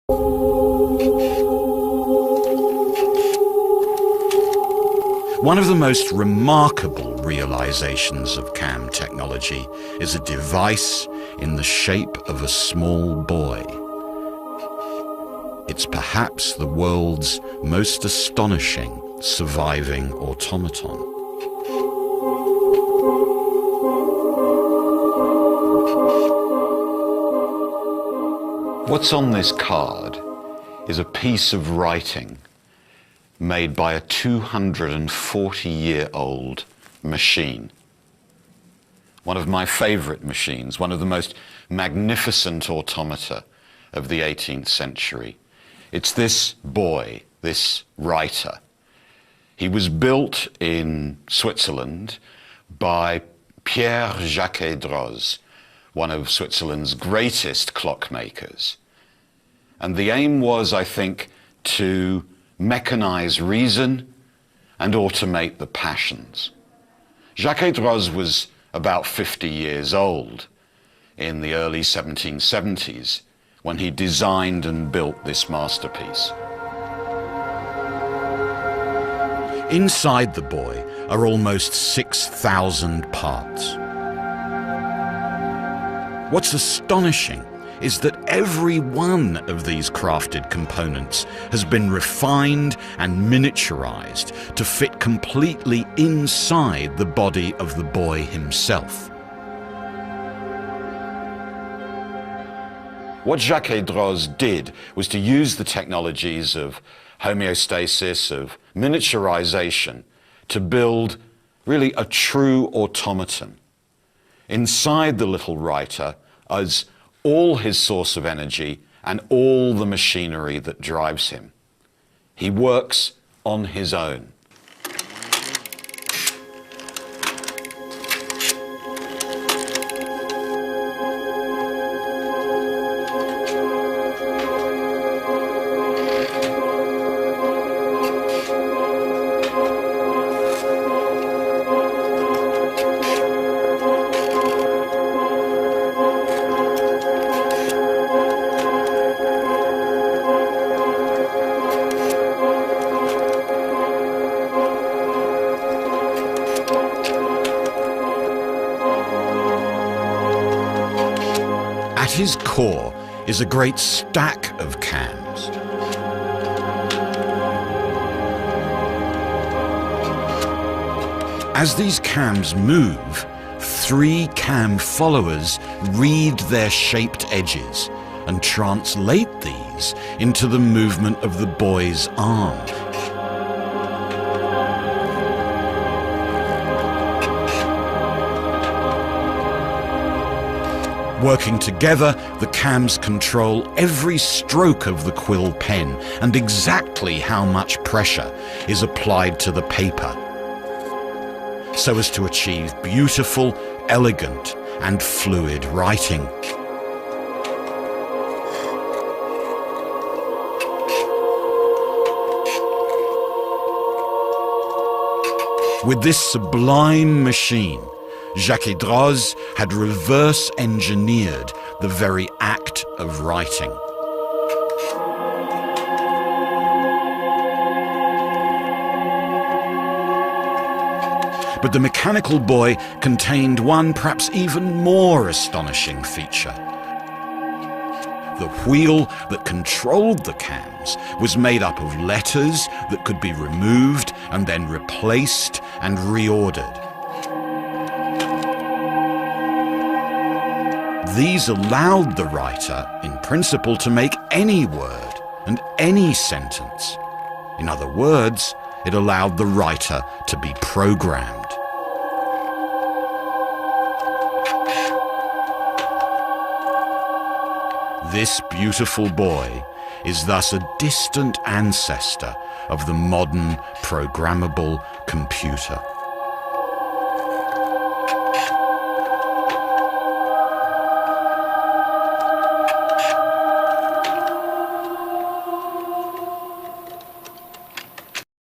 One of the most remarkable realizations of CAM technology is a device in the shape of a small boy. It's perhaps the world's most astonishing surviving automaton. What's on this card is a piece of writing made by a 240-year-old machine. One of my favorite machines, one of the most magnificent automata of the 18th century. It's this boy, this writer. He was built in Switzerland by Pierre-Jacques Droz, one of Switzerland's greatest clockmakers. And the aim was, I think, to mechanize reason and automate the passions. Jacques Droz was about 50 years old in the early 1770s when he designed and built this masterpiece. Inside the boy are almost 6,000 parts. What's astonishing is that every one of these crafted components has been refined and miniaturized to fit completely inside the body of the boy himself. What Jacques Droz did was to use the technologies of homeostasis, of miniaturization, to build really a true automaton. Inside the little writer is all his source of energy and all the machinery that drives him. He works on his own. At his core is a great stack of cams. As these cams move, 3 cam followers read their shaped edges and translate these into the movement of the boy's arm. Working together, the cams control every stroke of the quill pen and exactly how much pressure is applied to the paper, so as to achieve beautiful, elegant, and fluid writing. With this sublime machine, Jacques Droz had reverse-engineered the very act of writing. But the mechanical boy contained one perhaps even more astonishing feature. The wheel that controlled the cams was made up of letters that could be removed and then replaced and reordered. These allowed the writer, in principle, to make any word and any sentence. In other words, it allowed the writer to be programmed. This beautiful boy is thus a distant ancestor of the modern programmable computer.